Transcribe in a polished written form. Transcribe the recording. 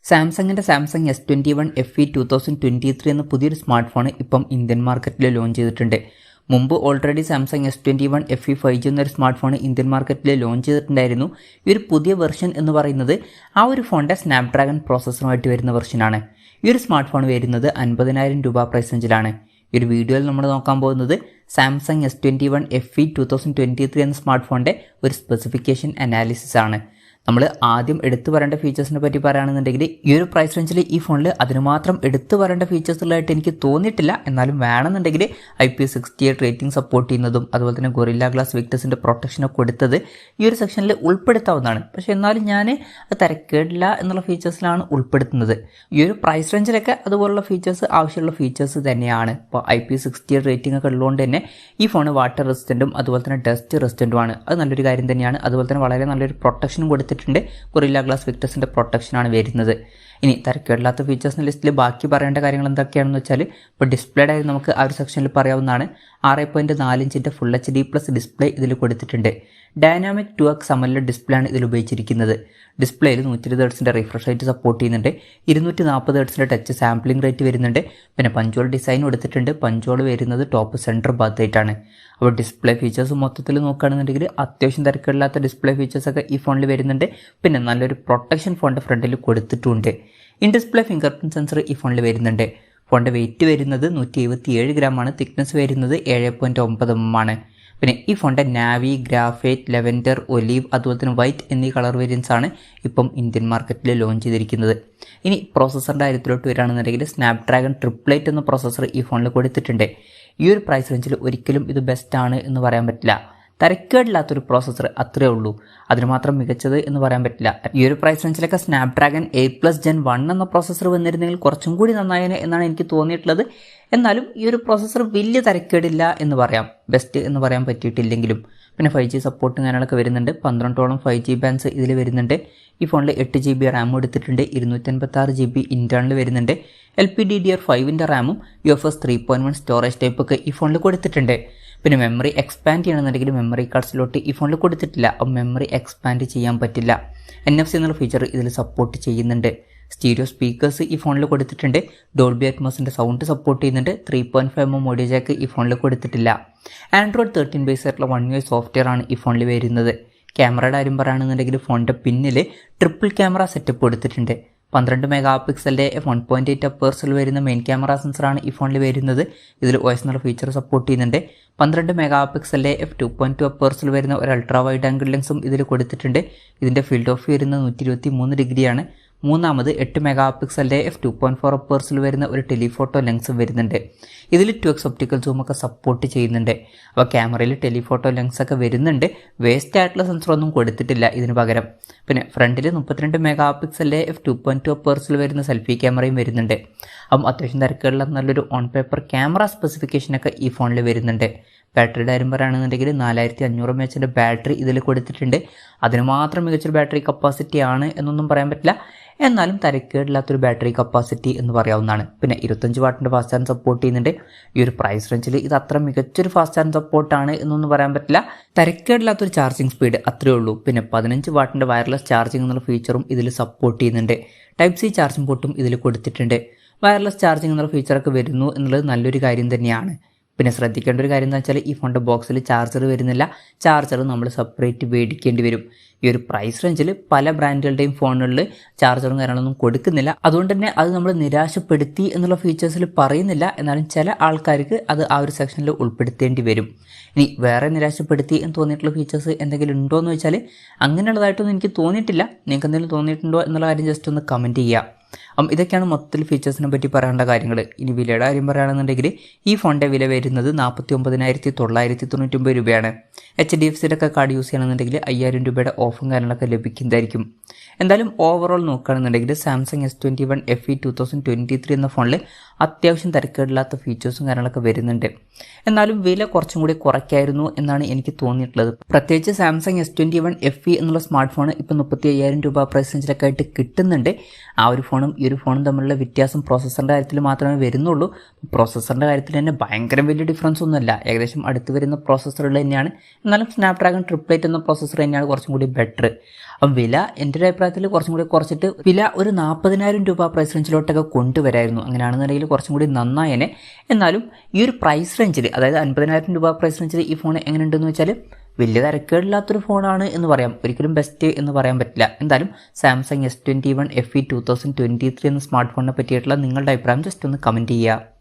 സാംസങ്ങിൻ്റെ Samsung S21 FE 2023 എന്ന പുതിയൊരു സ്മാർട്ട് ഫോൺ ഇപ്പം ഇന്ത്യൻ മാർക്കറ്റിൽ ലോഞ്ച് ചെയ്തിട്ടുണ്ട്. മുമ്പ് already Samsung S21 FE 5G എന്നൊരു സ്മാർട്ട് ഫോൺ ഇന്ത്യൻ മാർക്കറ്റിൽ ലോഞ്ച് ചെയ്തിട്ടുണ്ടായിരുന്നു. ഈ ഒരു പുതിയ വെർഷൻ എന്ന് പറയുന്നത് ആ ഒരു ഫോണിൻ്റെ സ്നാപ്ഡ്രാഗൺ പ്രോസസ്സറുമായിട്ട് വരുന്ന വെർഷനാണ്. ഈ ഒരു സ്മാർട്ട് ഫോൺ വരുന്നത് 50,000 രൂപ പ്രൈസ് റേഞ്ചിലാണ്. ഈ ഒരു വീഡിയോയിൽ നമ്മൾ നോക്കാൻ പോകുന്നത് സാംസങ് S21 FE 2023 എന്ന സ്മാർട്ട് ഫോണിൻ്റെ ഒരു സ്പെസിഫിക്കേഷൻ അനാലിസിസ് ആണ്. നമ്മൾ ആദ്യം എടുത്തു പറയേണ്ട ഫീച്ചേഴ്സിനെ പറ്റി പറയുകയാണെന്നുണ്ടെങ്കിൽ ഈ ഒരു പ്രൈസ് റേഞ്ചിൽ ഈ ഫോണിൽ അതിന് മാത്രം എടുത്തു പറയേണ്ട ഫീച്ചേഴ്സ് ഉള്ളതായിട്ട് എനിക്ക് തോന്നിയിട്ടില്ല. എന്നാലും വേണമെന്നുണ്ടെങ്കിൽ IP68 റേറ്റിംഗ് സപ്പോർട്ട് ചെയ്യുന്നതും അതുപോലെ തന്നെ ഗൊറില്ല ഗ്ലാസ് വിക്ടേഴ്സിൻ്റെ പ്രൊട്ടക്ഷനൊക്കെ കൊടുത്തത് ഈ ഒരു സെക്ഷനിൽ ഉൾപ്പെടുത്താവുന്നതാണ്. പക്ഷേ എന്നാലും ഞാൻ അത് തിരക്കേടില്ല എന്നുള്ള ഫീച്ചേഴ്സിലാണ് ഉൾപ്പെടുത്തുന്നത്. ഈ ഒരു പ്രൈസ് റേഞ്ചിലൊക്കെ അതുപോലുള്ള ഫീച്ചേഴ്സ് ആവശ്യമുള്ള ഫീച്ചേഴ്സ് തന്നെയാണ്. ഇപ്പോൾ IP68 റേറ്റിംഗ് ഒക്കെ ഉള്ളതുകൊണ്ട് തന്നെ ഈ ഫോൺ വാട്ടർ റെസിസ്റ്റൻറ്റും അതുപോലെ തന്നെ ഡസ്റ്റ് റെസിസ്റ്റൻറ്റുമാണ്. അത് നല്ലൊരു കാര്യം തന്നെയാണ്. അതുപോലെ തന്നെ വളരെ നല്ലൊരു പ്രൊട്ടക്ഷനും കൊടുത്തിട്ടുണ്ട്. ഗൊറില്ല ഗ്ലാസ് വിക്ടേഴ്സിൻ്റെ പ്രൊട്ടക്ഷനാണ് വരുന്നത്. ഇനി തിരക്കേടില്ലാത്ത ഫീച്ചേഴ്സിൻ്റെ ലിസ്റ്റിൽ ബാക്കി പറയേണ്ട കാര്യങ്ങൾ എന്തൊക്കെയാണെന്ന് വെച്ചാൽ ഇപ്പോൾ ഡിസ്പ്ലേയുടെ ആയി നമുക്ക് ആ ഒരു സെക്ഷനിൽ പറയാവുന്നതാണ്. 6.4 ഇഞ്ചിൻ്റെ ഫുൾ HD+ ഡിസ്പ്ലേ ഇതിൽ കൊടുത്തിട്ടുണ്ട്. ഡൈനാമിക് 2x AMOLED ഡിസ്പ്ലേ ആണ് ഇതിൽ ഉപയോഗിച്ചിരിക്കുന്നത്. ഡിസ്പ്ലേയിൽ 120 ഹെർട്സിൻ്റെ റിഫ്രഷ് റേറ്റ് സപ്പോർട്ട് ചെയ്യുന്നുണ്ട്. 240 ഹെർട്സിൻ്റെ ടച്ച് സാമ്പിളിംഗ് റേറ്റ് വരുന്നുണ്ട്. പിന്നെ പഞ്ചോൾ ഡിസൈൻ കൊടുത്തിട്ടുണ്ട്. പഞ്ചോൾ വരുന്നത് ടോപ്പ് സെൻറ്റർ ഭാഗത്തായിട്ടാണ്. അപ്പോൾ ഡിസ്പ്ലേ ഫീച്ചേഴ്സ് മൊത്തത്തിൽ നോക്കുകയാണെന്നുണ്ടെങ്കിൽ അത്യാവശ്യം തിരക്കില്ലാത്ത ഡിസ്പ്ലേ ഫീച്ചേഴ്സൊക്കെ ഈ ഫോണിൽ വരുന്നുണ്ട്. പിന്നെ നല്ലൊരു പ്രൊട്ടക്ഷൻ ഫോണിൻ്റെ ഫ്രണ്ടിൽ കൊടുത്തിട്ടുണ്ട്. In display finger print sensor ഈ ഫോണിൽ വരുന്നുണ്ട്. ഫോണിൻ്റെ വെയിറ്റ് വരുന്നത് 177 ഗ്രാമാണ്. തിക്നെസ് വരുന്നത് 7.9 mm ആണ്. പിന്നെ ഈ ഫോണിൻ്റെ നാവി, ഗ്രാഫൈറ്റ്, ലെവൻഡർ, ഒലീവ് അതുപോലെ തന്നെ വൈറ്റ് എന്നീ കളർ വേരിയൻസ് ആണ് ഇപ്പം ഇന്ത്യൻ മാർക്കറ്റിൽ ലോഞ്ച് ചെയ്തിരിക്കുന്നത്. ഇനി പ്രോസസ്സറിൻ്റെ കാര്യത്തിലോട്ട് വരികയാണെന്നുണ്ടെങ്കിൽ സ്നാപ്ഡ്രാഗൺ 888 എന്ന പ്രോസസ്സർ ഈ ഫോണിൽ കൊടുത്തിട്ടുണ്ട്. ഈ ഒരു പ്രൈസ് റേഞ്ചിൽ ഒരിക്കലും ഇത് ബെസ്റ്റ് ആണ് എന്ന് പറയാൻ പറ്റില്ല. തരക്കേടില്ലാത്തൊരു പ്രോസസ്സർ അത്രേ ഉള്ളൂ. അതിന് മാത്രം മികച്ചത് എന്ന് പറയാൻ പറ്റില്ല. ഈ ഒരു പ്രൈസ് റേഞ്ചിലൊക്കെ സ്നാപ്ഡ്രാഗൺ 8+ Gen 1 എന്ന പ്രോസസ്സർ വന്നിരുന്നെങ്കിൽ കുറച്ചും കൂടി നന്നായേനെ എന്നാണ് എനിക്ക് തോന്നിയിട്ടുള്ളത്. എന്നാലും ഈ ഒരു പ്രോസസ്സർ വലിയ തരക്കേടില്ല എന്ന് പറയാം. ബെസ്റ്റ് എന്ന് പറയാൻ പറ്റിയിട്ടില്ലെങ്കിലും. പിന്നെ 5G സപ്പോർട്ടും കാര്യങ്ങളൊക്കെ വരുന്നുണ്ട്. 12ഓളം 5G ബാൻഡ്സ് ഇതിൽ വരുന്നുണ്ട്. ഈ ഫോണിൽ 8 GB റാം എടുത്തിട്ടുണ്ട്. 256 GB ഇൻറ്റേർണൽ വരുന്നുണ്ട്. LPDDR5 റാമും UFS 3.1 സ്റ്റോറേജ് ടൈപ്പൊക്കെ ഈ ഫോണിൽ കൊടുത്തിട്ടുണ്ട്. പിന്നെ മെമ്മറി എക്സ്പാൻഡ് ചെയ്യണമെന്നുണ്ടെങ്കിൽ മെമ്മറി കാർഡ് സ്ലോട്ട് ഈ ഫോണിൽ കൊടുത്തിട്ടില്ല. അപ്പോൾ മെമ്മറി എക്സ്പാൻഡ് ചെയ്യാൻ പറ്റില്ല. NFC എന്നുള്ള ഫീച്ചർ ഇതിൽ സപ്പോർട്ട് ചെയ്യുന്നുണ്ട്. സ്റ്റീരിയോ സ്പീക്കേഴ്സ് ഈ ഫോണിൽ കൊടുത്തിട്ടുണ്ട്. ഡോൾബി അറ്റ്മോസിൻ്റെ സൗണ്ട് സപ്പോർട്ട് ചെയ്യുന്നുണ്ട്. 3.5 mm ഓഡിയോ ജാക്ക് ഈ ഫോണിൽ കൊടുത്തിട്ടില്ല. Android 13 ബേസ് ആയിട്ടുള്ള 1 UI സോഫ്റ്റ്വെയർ ആണ് ഈ ഫോണിൽ വരുന്നത്. ക്യാമറയുടെ കാര്യം പറയുകയാണെന്നുണ്ടെങ്കിൽ ഫോണിൻ്റെ പിന്നിൽ ട്രിപ്പിൾ ക്യാമറ സെറ്റപ്പ് കൊടുത്തിട്ടുണ്ട്. 12 മെഗാപിക്സലിൻ്റെ f1.8 അപ്പേഴ്സിൽ വരുന്ന മെയിൻ ക്യാമറ സെൻസറാണ് ഈ ഫോണിൽ വരുന്നത്. ഇതിൽ OS എന്നുള്ള ഫീച്ചർ സപ്പോർട്ട് ചെയ്യുന്നുണ്ട്. 12 മെഗാപിക്സലിൻ്റെ f2.2 അപ്പേഴ്സിൽ വരുന്ന ഒരു അൾട്രാ വൈഡ് ആംഗിൾ ലെൻസും ഇതിൽ കൊടുത്തിട്ടുണ്ട്. ഇതിൻ്റെ ഫീൽഡ് ഓഫ് വരുന്നത് 123 ഡിഗ്രിയാണ്. മൂന്നാമത് 8 മെഗാപിക്സലിൻ്റെ f2.4 അപ്പേഴ്സിൽ വരുന്ന ഒരു ടെലിഫോട്ടോ ലെൻസും വരുന്നുണ്ട്. ഇതിൽ 2x ഒപ്റ്റിക്കൽ സൂമൊക്കെ സപ്പോർട്ട് ചെയ്യുന്നുണ്ട്. അപ്പോൾ ക്യാമറയിൽ ടെലിഫോട്ടോ ലെൻസൊക്കെ വരുന്നുണ്ട്. വേസ്റ്റ് ആയിട്ടുള്ള സെൻസറൊന്നും കൊടുത്തിട്ടില്ല ഇതിന് പകരം. പിന്നെ ഫ്രണ്ടിൽ 32 മെഗാപിക്സലിൻ്റെ f2.2 അപ്പേഴ്സിൽ വരുന്ന സെൽഫി ക്യാമറയും വരുന്നുണ്ട്. അപ്പം അത്യാവശ്യം തിരക്കുള്ള നല്ലൊരു ഓൺ പേപ്പർ ക്യാമറ സ്പെസിഫിക്കേഷനൊക്കെ ഈ ഫോണിൽ വരുന്നുണ്ട്. ബാറ്ററിയുടെ കാര്യം പറയുകയാണെന്നുണ്ടെങ്കിൽ 4500 mAh ബാറ്ററി ഇതിൽ കൊടുത്തിട്ടുണ്ട്. അതിന് മാത്രം മികച്ചൊരു ബാറ്ററി കപ്പാസിറ്റി ആണ് എന്നൊന്നും പറയാൻ പറ്റില്ല. എന്നാലും തരക്കേടില്ലാത്തൊരു ബാറ്ററി കപ്പാസിറ്റി എന്ന് പറയാവുന്നതാണ്. പിന്നെ 25 വാട്ടിൻ്റെ ഫാസ്റ്റ് ചാർജ് സപ്പോർട്ട് ചെയ്യുന്നുണ്ട്. ഈ ഒരു പ്രൈസ് റേഞ്ചിൽ ഇത് അത്ര മികച്ചൊരു ഫാസ്റ്റ് ചാർജ് സപ്പോർട്ടാണ് എന്നൊന്നും പറയാൻ പറ്റില്ല. തരക്കേടില്ലാത്തൊരു ചാർജിങ് സ്പീഡ് അത്രേ ഉള്ളൂ. പിന്നെ 15 വാട്ടിൻ്റെ വയർലെസ് ചാർജിങ് എന്നുള്ള ഫീച്ചറും ഇതിൽ സപ്പോർട്ട് ചെയ്യുന്നുണ്ട്. Type-C ചാർജിങ് പോർട്ടും ഇതിൽ കൊടുത്തിട്ടുണ്ട്. വയർലെസ് ചാർജിങ് എന്നുള്ള ഫീച്ചറൊക്കെ വരുന്നു എന്നുള്ളത് നല്ലൊരു കാര്യം തന്നെയാണ്. പിന്നെ ശ്രദ്ധിക്കേണ്ട ഒരു കാര്യം എന്താ വെച്ചാൽ ഈ ഫോണിൻ്റെ ബോക്സിൽ ചാർജർ വരുന്നില്ല. ചാർജർ നമ്മൾ സെപ്പറേറ്റ് മേടിക്കേണ്ടി വരും. ഈ ഒരു പ്രൈസ് റേഞ്ചിൽ പല ബ്രാൻഡുകളുടെയും ഫോണുകളിൽ ചാർജറും കാര്യങ്ങളൊന്നും കൊടുക്കുന്നില്ല. അതുകൊണ്ട് തന്നെ അത് നമ്മൾ നിരാശപ്പെടുത്തി എന്നുള്ള ഫീച്ചേഴ്സിൽ പറയുന്നില്ല. എന്നാലും ചില ആൾക്കാർക്ക് അത് ആ ഒരു സെക്ഷനിൽ ഉൾപ്പെടുത്തേണ്ടി വരും. ഇനി വേറെ നിരാശപ്പെടുത്തി എന്ന് തോന്നിയിട്ടുള്ള ഫീച്ചേഴ്സ് എന്തെങ്കിലും ഉണ്ടോ എന്ന് വെച്ചാൽ അങ്ങനെയുള്ളതായിട്ടൊന്നും എനിക്ക് തോന്നിയിട്ടില്ല. നിങ്ങൾക്ക് എന്തെങ്കിലും തോന്നിയിട്ടുണ്ടോ എന്നുള്ള കാര്യം ജസ്റ്റ് ഒന്ന് കമൻറ്റ് ചെയ്യുക. ഇതൊക്കെയാണ് മൊത്തത്തിൽ ഫീച്ചേഴ്സിനെ പറ്റി പറയാനുള്ള കാര്യങ്ങൾ. ഇനി വിലയുടെ കാര്യം പറയുകയാണെന്നുണ്ടെങ്കിൽ ഈ ഫോണിൻ്റെ വില വരുന്നത് 49,999 രൂപയാണ്. HDFCയുടെ ഒക്കെ കാർഡ് യൂസ് ചെയ്യണമെന്നുണ്ടെങ്കിൽ 5000 രൂപയുടെ ഓഫും കാര്യങ്ങളൊക്കെ ലഭിക്കുന്നതായിരിക്കും. എന്തായാലും ഓവറോൾ നോക്കുകയാണെന്നുണ്ടെങ്കിൽ സാംസങ് S21 FE 2023 എന്ന ഫോണിൽ അത്യാവശ്യം തിരക്കേടില്ലാത്ത ഫീച്ചേഴ്സും കാര്യങ്ങളൊക്കെ വരുന്നുണ്ട്. എന്നാലും വില കുറച്ചും കൂടി കുറയ്ക്കായിരുന്നു എന്നാണ് എനിക്ക് തോന്നിയിട്ടുള്ളത്. പ്രത്യേകിച്ച് സാംസങ് S21 FE എന്നുള്ള സ്മാർട്ട് ഫോൺ ഇപ്പോൾ 35,000 രൂപ പ്രൈസ് റേഞ്ചിലൊക്കെ ആയിട്ട് കിട്ടുന്നുണ്ട്. ആ ഒരു ഫോണും ഈ ഒരു ഫോണും തമ്മിലുള്ള വ്യത്യാസം പ്രോസസ്സറിൻ്റെ കാര്യത്തിൽ മാത്രമേ വരുന്നുള്ളൂ. പ്രോസസ്സറിൻ്റെ കാര്യത്തിൽ തന്നെ ഭയങ്കര വലിയ ഡിഫറൻസ് ഒന്നുമില്ല. ഏകദേശം അടുത്ത് വരുന്ന പ്രോസസ്സറുകൾ തന്നെയാണ്. എന്നാലും സ്നാപ്ഡ്രാഗൺ 888 എന്ന പ്രോസസ്സർ തന്നെയാണ് കുറച്ചും കൂടി ബെറ്റർ. അപ്പം വില എൻ്റെ ഒരു അഭിപ്രായത്തിൽ കുറച്ചും കൂടി കുറച്ചിട്ട് വില ഒരു 40,000 രൂപ പ്രൈസ് റേഞ്ചിലോട്ടൊക്കെ കൊണ്ടുവരായിരുന്നു. അങ്ങനെയാണെന്നുണ്ടെങ്കിൽ കുറച്ചും കൂടി നന്നായേനെ. എന്നാലും ഈ ഒരു പ്രൈസ് റേഞ്ചിൽ, അതായത് 50,000 രൂപ പ്രൈസ് റേഞ്ചിൽ ഈ ഫോൺ എങ്ങനെയുണ്ടെന്ന് വെച്ചാൽ വലിയ തരക്കേടില്ലാത്തൊരു ഫോണാണ് എന്ന് പറയാം. ഒരിക്കലും ബെസ്റ്റ് എന്ന് പറയാൻ പറ്റില്ല. എന്തായാലും സാംസങ് S21 FE 2023 എന്ന സ്മാർട്ട് ഫോണിനെ പറ്റിയിട്ടുള്ള നിങ്ങളുടെ അഭിപ്രായം ജസ്റ്റ് ഒന്ന് കമൻറ്റ് ചെയ്യുക.